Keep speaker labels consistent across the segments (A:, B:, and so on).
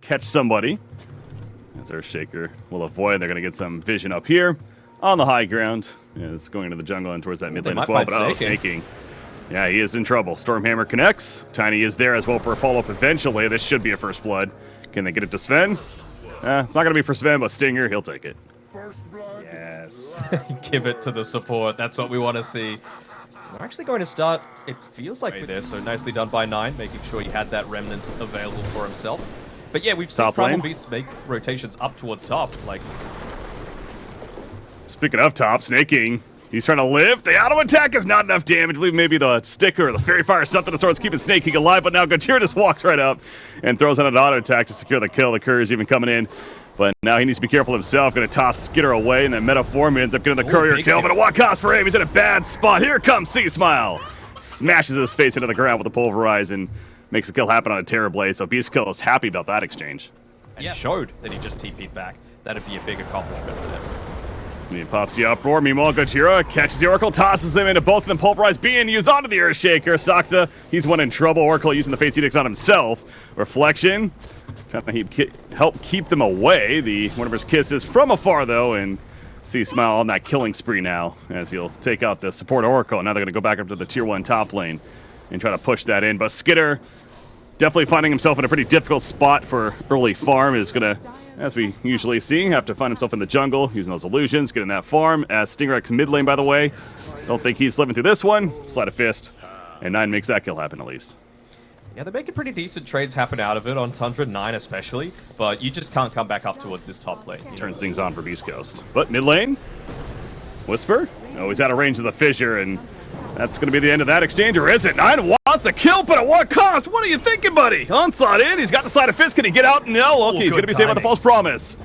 A: catch somebody. As Earthshaker will avoid. They're going to get some vision up here on the high ground. It's going into the jungle and towards that mid lane as well. But Snaking. Yeah, he is in trouble. Stormhammer connects. Tiny is there as well for a follow-up eventually. This should be a first blood. Can they get it to Sven? It's not going to be for Sven, but Stinger, he'll take it.
B: Yes. Give it to the support. That's what we want to see. We're actually going to start, it feels like with this, so nicely done by 9, making sure he had that remnant available for himself. But yeah, we've seen Primal Beast make rotations up towards top. Like,
A: speaking of top, Snaking, he's trying to live. The auto attack is not enough damage. I believe maybe the sticker or the fairy fire or something of sorts keeping Snaking alive, but now Gajira just walks right up and throws out an auto attack to secure the kill. The courier is even coming in. But now he needs to be careful himself. Going to toss Skitter away, and then Metaform ends up getting the courier kill. But at what cost for him? He's in a bad spot. Here comes C-Smile. Smashes his face into the ground with the Pulverize and makes the kill happen on a Terrorblade. So beastcoast happy about that exchange.
B: And showed that he just TP'd back. That'd be a big accomplishment for them.
A: He pops the uproar. Meanwhile, Gojira catches the Oracle, tosses him into both of them. Pulverize being used onto the Earthshaker. Saksa, he's one in trouble. Oracle using the Fate's Edict on himself. Reflection. Trying to help keep them away. The one of his kisses from afar, though, and C-Smile on that killing spree now as he'll take out the support Oracle. Now they're going to go back up to the tier 1 top lane and try to push that in. But Skitter, definitely finding himself in a pretty difficult spot for early farm, is going to, as we usually see, have to find himself in the jungle, using those illusions, getting that farm. As Stingrax mid lane, by the way, don't think he's living through this one. Sleight of fist, and 9 makes that kill happen at least.
B: Yeah, they're making pretty decent trades happen out of it on Tundra, 9 especially, but you just can't come back up towards this top lane.
A: Turns things on for beastcoast. But mid lane, Whisper, oh, he's out of range of the fissure, and that's going to be the end of that exchange, or is it? 9 wants a kill, but at what cost? What are you thinking, buddy? Onslaught in, he's got the sleight of fist. Can he get out? No, okay, he's going to be saved by the false promise.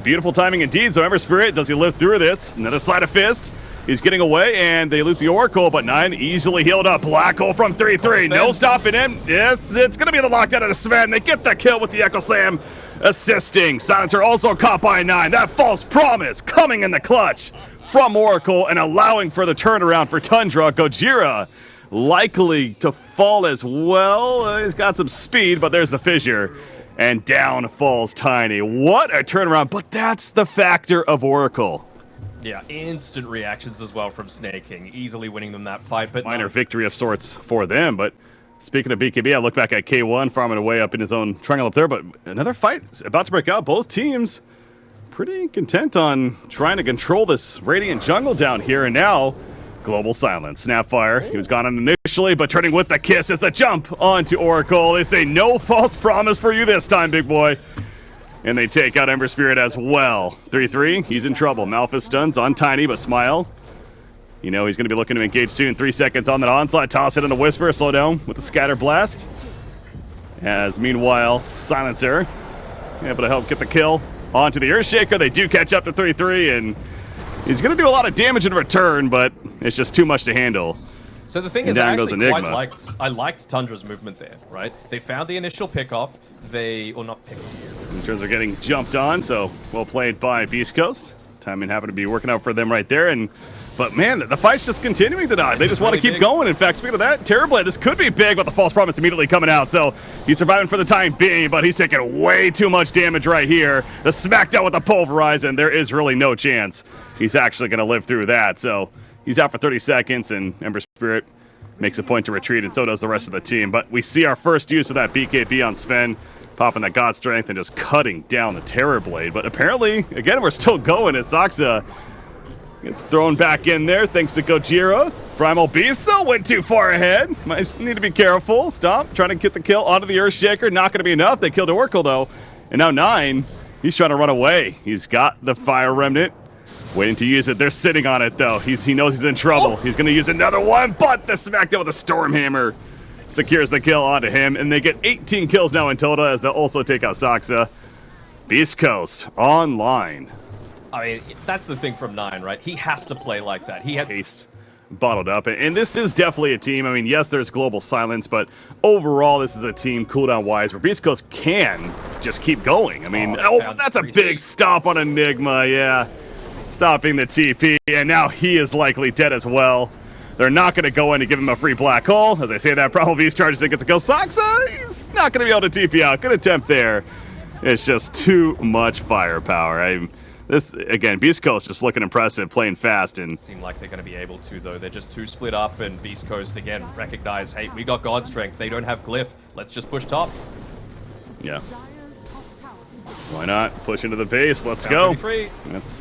A: Beautiful timing indeed. So Ember Spirit, does he live through this? Another sleight of fist. He's getting away, and they lose the Oracle, but 9 easily healed up. Black hole from 3-3. No stopping him. It's going to be the lockdown of the Sven. They get the kill with the Echo Slam assisting. Silencer also caught by 9. That false promise coming in the clutch from Oracle and allowing for the turnaround for Tundra. Gojira likely to fall as well. He's got some speed, but there's the fissure. And down falls Tiny. What a turnaround, but that's the factor of Oracle.
B: Yeah, instant reactions as well from Snaking, easily winning them that fight. But
A: minor victory of sorts for them. But speaking of BKB, I look back at K1 farming away up in his own triangle up there. But another fight is about to break out. Both teams pretty content on trying to control this Radiant jungle down here. And now, global silence. Snapfire, he was gone initially, but turning with the kiss as a jump onto Oracle. They say no false promise for you this time, big boy. And they take out Ember Spirit as well. 3-3, he's in trouble. Malphus stuns on Tiny, but Smile. You know he's going to be looking to engage soon. 3 seconds on that onslaught. Toss it into Whisper. Slow down with the Scatter Blast. As meanwhile, Silencer able to help get the kill onto the Earthshaker. They do catch up to 3-3, and he's going to do a lot of damage in return, but it's just too much to handle.
B: So the thing is, I actually quite liked Tundra's movement there, right? They found the initial pickoff. Or not pickoff.
A: In terms of getting jumped on, so well played by beastcoast. Timing happened to be working out for them right there, but man, the fight's just continuing tonight. They just want to keep going. In fact, speaking of that, Terrorblade, this could be big, but the false promise immediately coming out. So he's surviving for the time being, but he's taking way too much damage right here. The smackdown with the Pulverize, and there is really no chance he's actually going to live through that. So he's out for 30 seconds, and Ember Spirit makes a point to retreat, and so does the rest of the team. But we see our first use of that BKB on Sven, popping that God Strength and just cutting down the Terrorblade. But apparently, again, we're still going as Saksa gets thrown back in there thanks to Gojira. Primal Beast, though, went too far ahead. Might need to be careful. Stop trying to get the kill onto the Earthshaker. Not going to be enough. They killed Oracle, though. And now 9, he's trying to run away. He's got the Fire Remnant, waiting to use it. They're sitting on it, though. He knows he's in trouble. He's going to use another one, but the smackdown with a Stormhammer secures the kill onto him, and they get 18 kills now in total as they'll also take out Saksa. beastcoast online.
B: I mean, that's the thing from 9, right? He has to play like that. He had
A: haste bottled up, and this is definitely a team. I mean, yes, there's global silence, but overall, this is a team cooldown-wise where beastcoast can just keep going. I mean, that's a big stop on Enigma, yeah. Stopping the TP, and now he is likely dead as well. They're not going to go in to give him a free black hole. As I say that, Primal Beast charges and gets a kill. Saksa, he's not going to be able to TP out. Good attempt there. It's just too much firepower. This again, Beast Coast just looking impressive, playing fast, and
B: seem like they're going to be able to though. They're just too split up, and Beast Coast again recognize, hey, we got God Strength. They don't have Glyph. Let's just push top.
A: Yeah. Why not push into the base? Let's go.
B: 33.
A: That's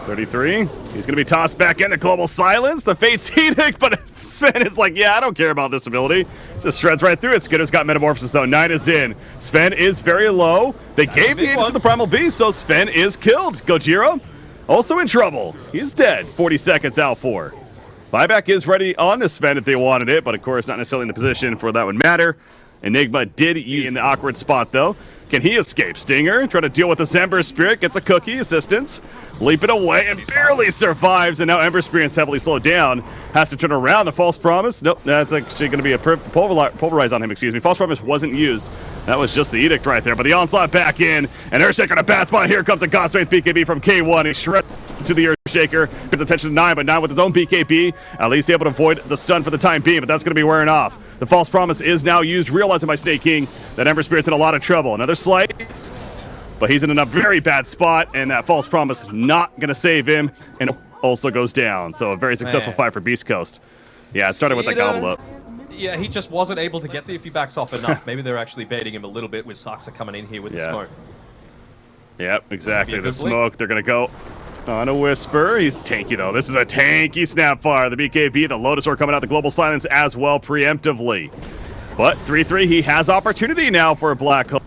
A: 33. He's going to be tossed back in the Global Silence. The Fate's Edict, but Sven is like, yeah, I don't care about this ability. Just shreds right through it. Skitter's got Metamorphosis, though. 9 is in. Sven is very low. They gave the Aegis to the Primal Beast, so Sven is killed. Gojira also in trouble. He's dead. 40 seconds out for. Buyback is ready on to Sven if they wanted it, but of course not necessarily in the position for that would matter. Enigma did use in the awkward spot, though. Can he escape? Stinger trying to deal with this Ember Spirit, gets a cookie assistance, leap it away and barely survives, and now Ember Spirit's heavily slowed down. Has to turn around. The False Promise, nope, that's actually going to be a pulverize on him, excuse me. False Promise wasn't used. That was just the Edict right there, but the Onslaught back in, and Earthshaker on a bad spot. Here comes a God Strength BKB from K1. He shreds to the Earthshaker, gets attention to 9, but 9 with his own BKB, at least able to avoid the stun for the time being, but that's going to be wearing off. The False Promise is now used, realizing by Snake King that Ember Spirit's in a lot of trouble. Another slight, but he's in a very bad spot, and that False Promise not going to save him, and also goes down. So a very successful fight for Beast Coast. Yeah, it started with the gobble up.
B: Yeah, he just wasn't able to see if he backs off enough. Maybe they're actually baiting him a little bit with Soniqs coming in here with the smoke.
A: Yep, exactly. The smoke, they're going to go on a Whisper. He's tanky, though. This is a tanky Snapfire. The BKB, the Lotus Orb coming out, the Global Silence as well preemptively. But 3-3, he has opportunity now for a Black Hole.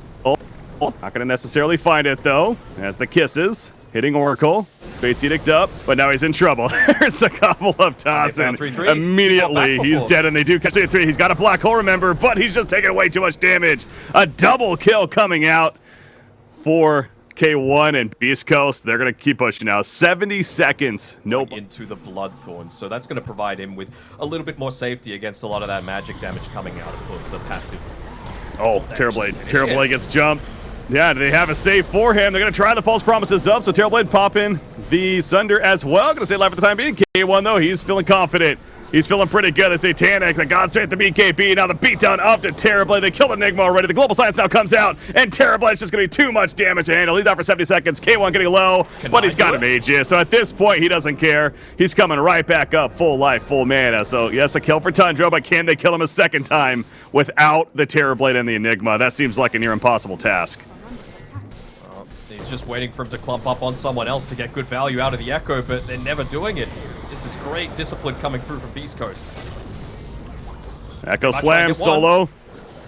A: Not going to necessarily find it, though, as the kisses. Hitting Oracle. Fate's Edict up, but now he's in trouble. There's the gobble up toss, and immediately he's dead, and they do catch it 3. He's got a Black Hole, remember, but he's just taking way too much damage. A double kill coming out for K1 and Beast Coast. They're going to keep pushing now. 70 seconds. Nope.
B: Into the Bloodthorn, so that's going to provide him with a little bit more safety against a lot of that magic damage coming out. Of course, the passive.
A: Oh, Terrorblade. Terrorblade gets jumped. Yeah, they have a save for him. They're going to try the False Promises up, so Terrorblade pop in the Sunder as well. Going to stay alive for the time being. K1, though, he's feeling confident. He's feeling pretty good. The Satanic, the God Strength, the BKB. Now the beatdown up to Terrorblade. They killed Enigma already. The Global Science now comes out, and Terrorblade's just going to be too much damage to handle. He's out for 70 seconds. K1 getting low, but he's got a Mages. So at this point, he doesn't care. He's coming right back up, full life, full mana. So yes, a kill for Tundra, but can they kill him a second time without the Terrorblade and the Enigma? That seems like a near impossible task.
B: He's just waiting for him to clump up on someone else to get good value out of the Echo, but they're never doing it. This is great discipline coming through from Beast Coast.
A: Echo slam solo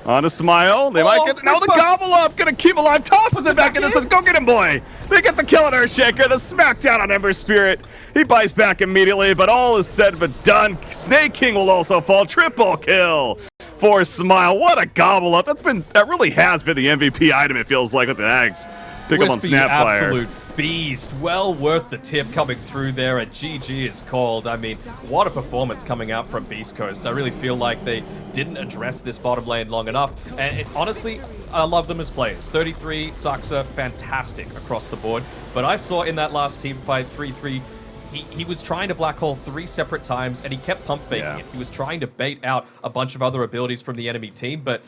A: on a Smile. They might get now the gobble up, gonna keep alive, tosses it back in and says, "Go get him, boy!" They get the kill on Earthshaker, the smackdown on Ember Spirit. He bites back immediately, but all is said but done. Snake King will also fall. Triple kill for Smile. What a gobble up! That really has been the MVP item. It feels like with the Eggs. Pick up on Snapfire.
B: Absolute beast. Well worth the tip coming through there, and GG is called. I mean, what a performance coming out from Beast Coast. I really feel like they didn't address this bottom lane long enough, and honestly, I love them as players. 33, Soniqs, fantastic across the board, but I saw in that last team fight, 3-3, he was trying to Black Hole 3 separate times, and he kept pump faking it. He was trying to bait out a bunch of other abilities from the enemy team, but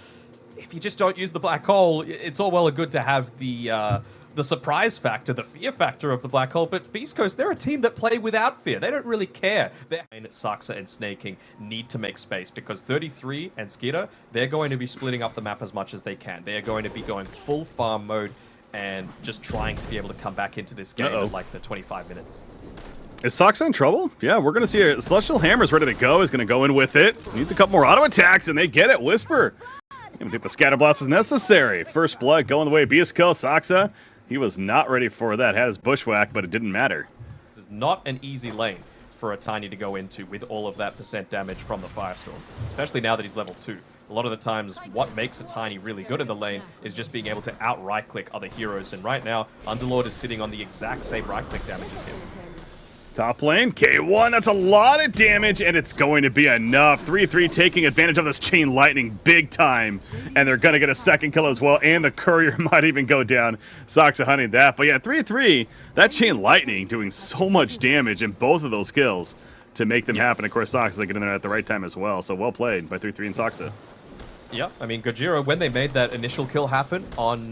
B: if you just don't use the Black Hole, it's all well and good to have the surprise factor, the fear factor of the Black Hole, but Beast Coast, they're a team that play without fear. They don't really care. Soniqs and Snake King need to make space because 33 and Skitter, they're going to be splitting up the map as much as they can. They are going to be going full farm mode and just trying to be able to come back into this game at like the 25 minutes.
A: Is Soniqs in trouble? Yeah, we're going to see a Celestial Hammer's ready to go. He's going to go in with it. Needs a couple more auto attacks, and they get it. Whisper. I didn't think the Scatter Blast was necessary. First blood going the way of Beast Coast. Soniqs, he was not ready for that. Had his bushwhack, but it didn't matter.
B: This is not an easy lane for a Tiny to go into with all of that % damage from the Firestorm, especially now that he's level 2. A lot of the times, what makes a Tiny really good in the lane is just being able to out right-click other heroes, and right now, Underlord is sitting on the exact same right-click damage as him.
A: Top lane, K1, that's a lot of damage, and it's going to be enough. 3-3 taking advantage of this Chain Lightning big time, and they're going to get a second kill as well, and the Courier might even go down. Soniqs hunting that, but yeah, 3-3, that Chain Lightning doing so much damage in both of those kills to make them happen. Of course, Soniqs get in there at the right time as well, so well played by 3-3 and Soniqs.
B: Yeah, I mean, Gojira, when they made that initial kill happen on,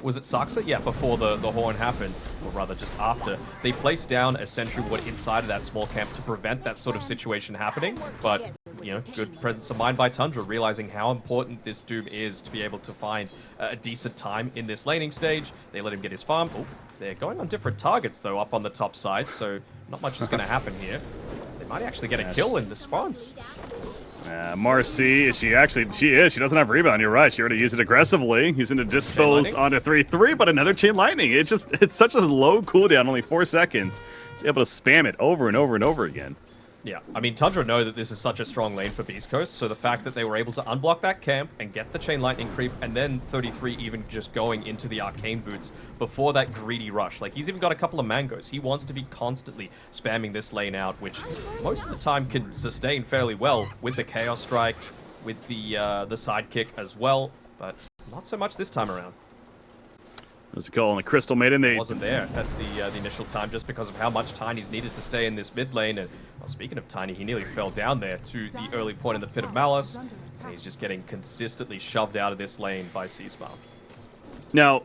B: was it Saksa? Yeah, before the horn happened, or rather just after, they placed down a sentry ward inside of that small camp to prevent that sort of situation happening. But, you know, good presence of mind by Tundra, realizing how important this Doom is to be able to find a decent time in this laning stage. They let him get his farm. Oh, they're going on different targets, though, up on the top side, so not much is going to happen here. They might actually get a kill in response.
A: Marcy, she is. She doesn't have rebound. You're right. She already used it aggressively, using to dispose onto 3-3, but another chain lightning. It's such a low cooldown, only 4 seconds. It's able to spam it over and over and over again.
B: Yeah, I mean, Tundra know that this is such a strong lane for Beast Coast, so the fact that they were able to unblock that camp and get the chain lightning creep, and then 33 even just going into the arcane boots before that greedy rush. Like, he's even got a couple of mangoes. He wants to be constantly spamming this lane out, which most of the time can sustain fairly well with the Chaos Strike, with the sidekick as well, but not so much this time around.
A: There's a call on the Crystal Maiden. They
B: wasn't there at the initial time just because of how much Tiny's needed to stay in this mid lane. And well, speaking of Tiny, he nearly fell down there to the early point in the Pit of Malice. And he's just getting consistently shoved out of this lane by C-Smile.
A: Now,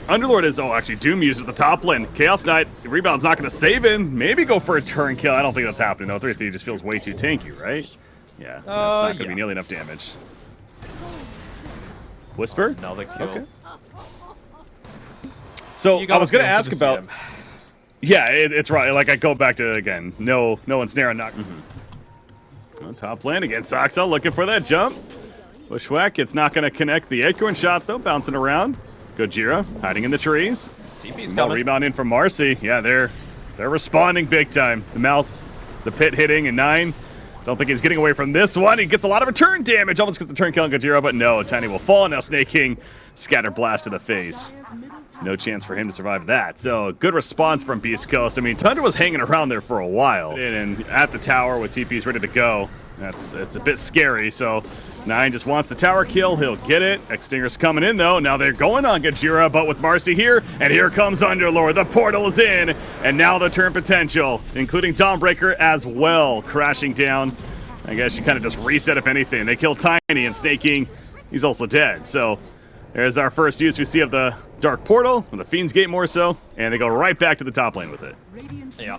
A: Underlord is, actually, Doom uses the top lane. Chaos Knight, rebound's not going to save him. Maybe go for a turn kill. I don't think that's happening, though. 3-3 just feels way too tanky, right? Yeah, that's not going to be nearly enough damage. Whisper?
B: Another kill.
A: Okay. So I was going to ask about. Yeah, it's right. Like I go back to again. No ensnare and knock. On top lane against Saksa, looking for that jump. Bushwhack. It's not going to connect. The acorn shot though, bouncing around. Gojira hiding in the trees.
B: TP's coming.
A: Rebound in from Marcy. Yeah, they're responding big time. The mouse, the pit hitting, and 9. Don't think he's getting away from this one. He gets a lot of return damage. Almost gets the turn kill on Gojira, but no. Tiny will fall. Now Snake King, scatter blast to the face. No chance for him to survive that. So, good response from Beast Coast. I mean, Tundra was hanging around there for a while. And at the tower with TPs ready to go. It's a bit scary. So, 9 just wants the tower kill. He'll get it. Extinguisher's coming in, though. Now they're going on Gojira, but with Marcy here. And here comes Underlord. The portal is in. And now the turn potential, including Dawnbreaker as well, crashing down. I guess you kind of just reset, if anything. They kill Tiny, and Snake King, he's also dead. So, there's our first use we see of the Dark Portal, or the Fiend's Gate more so, and they go right back to the top lane with it.
B: Yeah.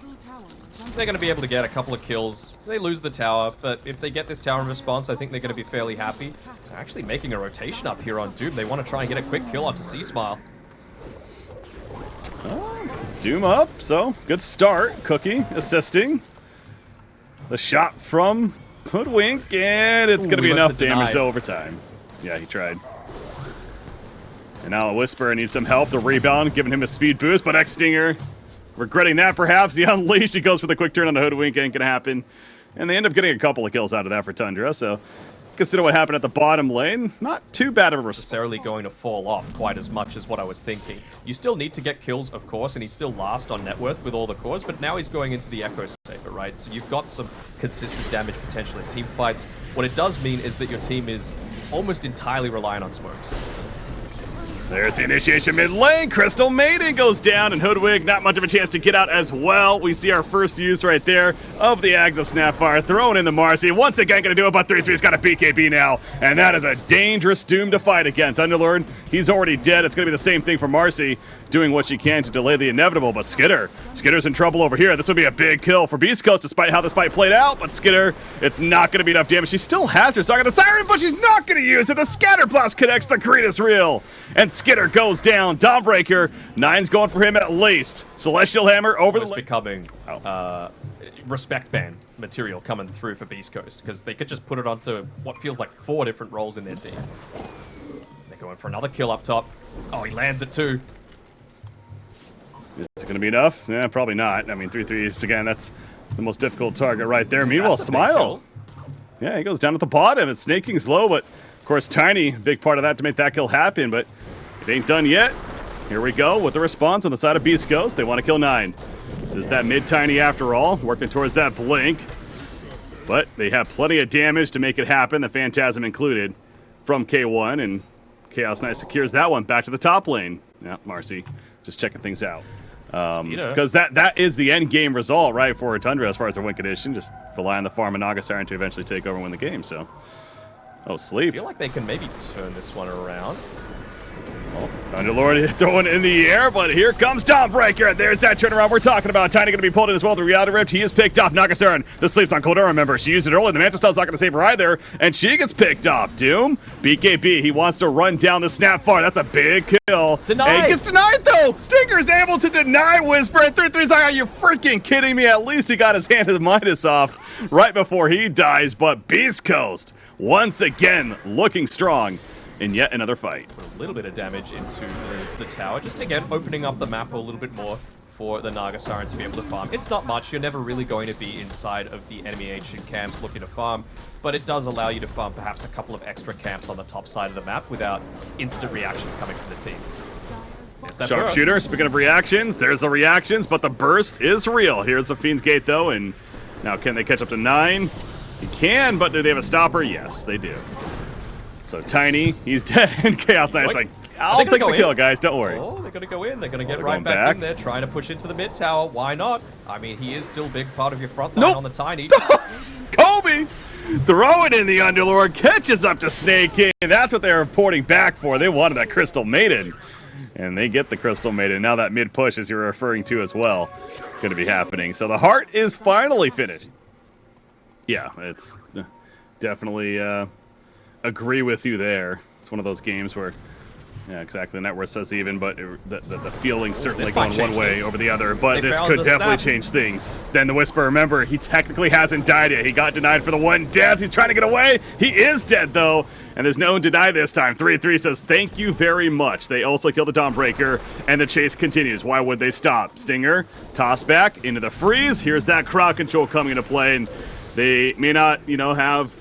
B: They're going to be able to get a couple of kills. They lose the tower, but if they get this tower in response, I think they're going to be fairly happy. They're actually making a rotation up here on Doom. They want to try and get a quick kill onto C-Smile.
A: Doom up, so good start. Cookie assisting. The shot from Hoodwink, and it's going to be enough damage to overtime. Yeah, he tried. And now Whisper needs some help to rebound, giving him a speed boost, but X-Stinger regretting that perhaps. He unleashed, he goes for the quick turn on the Hoodwink, ain't gonna happen. And they end up getting a couple of kills out of that for Tundra, so consider what happened at the bottom lane. Not too bad of a response.
B: Necessarily going to fall off quite as much as what I was thinking. You still need to get kills, of course, and he's still last on net worth with all the cores, but now he's going into the Echo Saber, right? So you've got some consistent damage potential in team fights. What it does mean is that your team is almost entirely reliant on smokes.
A: There's the initiation mid lane. Crystal Maiden goes down, and Hoodwink, not much of a chance to get out as well. We see our first use right there of the Ags of Snapfire, throwing in the Marcy. Once again, going to do it, but 3-3's got a BKB now, and that is a dangerous Doom to fight against. Underlord, he's already dead. It's going to be the same thing for Marcy, doing what she can to delay the inevitable, but Skitter's in trouble over here. This would be a big kill for Beast Coast, despite how this fight played out, but Skitter, it's not going to be enough damage. She still has her Saga the Siren, but she's not going to use it. The Scatter Blast connects, the greatest reel, and Skitter goes down. Dawnbreaker, 9's going for him at least. Celestial Hammer over the
B: becoming respect band material coming through for Beast Coast, because they could just put it onto what feels like 4 different roles in their team. They're going for another kill up top. Oh, he lands it too.
A: Is it going to be enough? Yeah, probably not. I mean, 3-3 is, again, that's the most difficult target right there. Meanwhile, Smile. Yeah, he goes down at the bottom. It's Snake King's low, but of course, Tiny, big part of that to make that kill happen, but it ain't done yet. Here we go with the response on the side of Beast Coast. They want to kill 9. This is that mid-Tiny after all, working towards that blink. But they have plenty of damage to make it happen, the Phantasm included, from K1, and Chaos Knight secures that one back to the top lane. Yeah, Marcy just checking things out. Because that is the end game result, right, for Tundra as far as their win condition. Just rely on the farm and Naga Siren to eventually take over and win the game. So Oh,
B: I
A: sleep.
B: feel like they can maybe turn this one around.
A: Oh, Underlord throwing it in the air, but here comes Dawnbreaker. There's that turnaround we're talking about. Tiny going to be pulled in as well. The Reality Rift, he is picked off. Nagasaran, the sleeps on Coldera, remember. She used it early. The Mantis Style's not going to save her either, and she gets picked off. Doom, BKB, he wants to run down the snap far. That's a big kill.
B: Denied.
A: And he gets denied, though. Stinger's able to deny Whisper. And 3-3's like, are you freaking kidding me? At least he got his hand of Midas off right before he dies, but Beast Coast, once again, looking strong in yet another fight.
B: Put a little bit of damage into the tower, just again opening up the map a little bit more for the Nagasaran to be able to farm. It's not much, you're never really going to be inside of the enemy ancient camps looking to farm, but it does allow you to farm perhaps a couple of extra camps on the top side of the map without instant reactions coming from the team.
A: Sharpshooter, speaking of reactions, there's the reactions, but the burst is real. Here's the Fiend's Gate, though, and now can they catch up to 9? He can, but do they have a stopper? Yes, they do. So Tiny, he's dead, and Chaos Knight's like, I'll take the kill, guys, don't worry.
B: Oh, they're going to go in. They're going to get right back in there, trying to push into the mid tower. Why not? I mean, he is still a big part of your front line on the Tiny.
A: Kobe! Throwing in the Underlord, catches up to Snake King. That's what they're reporting back for. They wanted that Crystal Maiden. And they get the Crystal Maiden. Now that mid push, as you're referring to as well, going to be happening. So the heart is finally finished. Yeah, it's definitely... agree with you there. It's one of those games where, yeah, exactly. The net worth says even, but the feeling certainly going one way over the other. But this could definitely change things. Then the Whisper, remember, he technically hasn't died yet. He got denied for the one death. He's trying to get away. He is dead, though. And there's no one to die this time. 3-3 says, thank you very much. They also kill the Dawnbreaker, and the chase continues. Why would they stop? Stinger, toss back into the freeze. Here's that crowd control coming into play, and they may not, you know, have...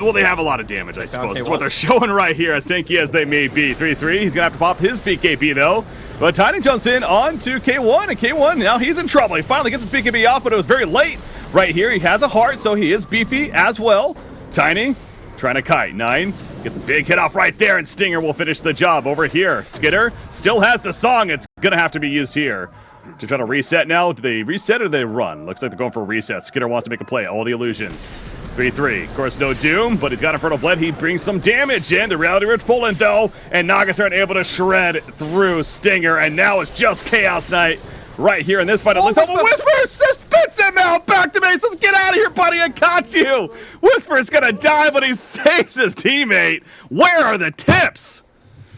A: Well, they have a lot of damage, I suppose. That's what they're showing right here, as tanky as they may be. 3-3, he's going to have to pop his BKB, though. But Tiny jumps in onto K1, and K1, now he's in trouble. He finally gets his BKB off, but it was very late. Right here, he has a heart, so he is beefy as well. Tiny, trying to kite. 9 gets a big hit off right there, and Stinger will finish the job over here. Skidder still has the song. It's going to have to be used here. To try to reset now. Do they reset or do they run? Looks like they're going for a reset. Skidder wants to make a play. All the illusions. 3-3. Of course, no Doom, but he's got Infernal Blade. He brings some damage in. The Reality Rift pulling, though, and Nagas aren't able to shred through Stinger, and now it's just Chaos Knight right here in this fight. Whisper spits him out back to base. Let's get out of here, buddy. I caught you. Whisper's going to die, but he saves his teammate. Where are the tips?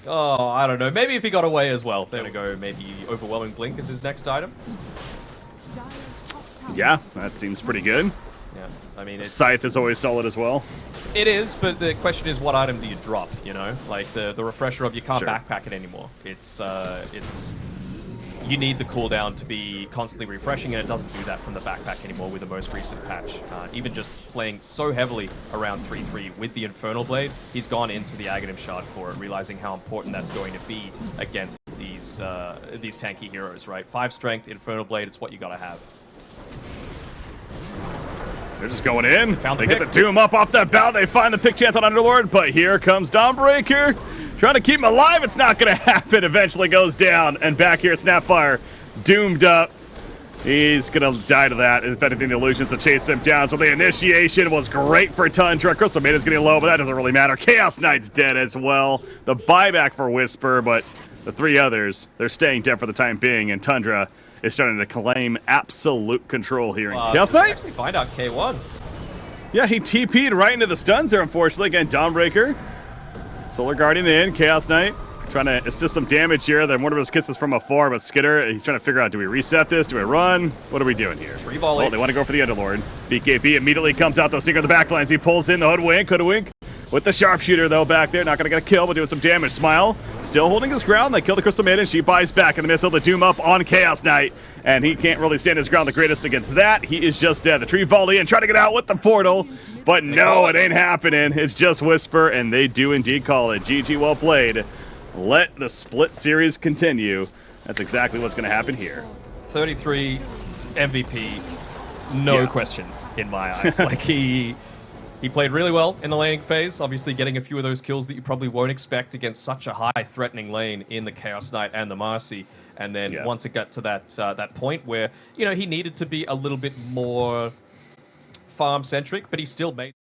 B: Oh, I don't know. Maybe if he got away as well. They're going to go maybe Overwhelming Blink as his next item.
A: Yeah, that seems pretty good.
B: Yeah, I mean,
A: Scythe is always solid as well.
B: It is, but the question is, what item do you drop? You know, like the refresher of you can't backpack it anymore. It's you need the cooldown to be constantly refreshing, and it doesn't do that from the backpack anymore with the most recent patch. Even just playing so heavily around 3-3 with the Infernal Blade, he's gone into the Aghanim Shard for it, realizing how important that's going to be against these tanky heroes, right? 5 strength, Infernal Blade, it's what you gotta have.
A: They're just going in. They get the Doom up off that bow. They find the pick chance on Underlord, but here comes Dawnbreaker. Trying to keep him alive. It's not going to happen. Eventually goes down. And back here, Snapfire doomed up. He's going to die to that. If anything, the illusions to chase him down. So the initiation was great for Tundra. Crystal Maiden's getting low, but that doesn't really matter. Chaos Knight's dead as well. The buyback for Whisper, but the 3 others, they're staying dead for the time being. And Tundra is starting to claim absolute control here. Chaos Knight?
B: Actually find out K1.
A: Yeah, he TP'd right into the stuns there, unfortunately. Again, Dawnbreaker. Solar Guardian in. Chaos Knight trying to assist some damage here. Then one of his kisses from afar, but Skidder, he's trying to figure out, do we reset this? Do we run? What are we doing here?
B: Tree volley.
A: Oh, they want to go for the Underlord. BKB immediately comes out, though. Stinger in the backlines. He pulls in the Hoodwink. With the Sharpshooter, though, back there. Not going to get a kill, but doing some damage. Smile still holding his ground. They kill the Crystal Maiden. She buys back in the missile. The Doom up on Chaos Knight. And he can't really stand his ground the greatest against that. He is just dead. The Tree volley in, trying to get out with the portal. But no, it ain't happening. It's just Whisper, and they do indeed call it. GG, well played. Let the split series continue. That's exactly what's going to happen here.
B: 33 MVP, no questions in my eyes. Like he played really well in the laning phase, obviously getting a few of those kills that you probably won't expect against such a high threatening lane in the Chaos Knight and the Marcy. And then once it got to that point where, you know, he needed to be a little bit more farm centric, but he still made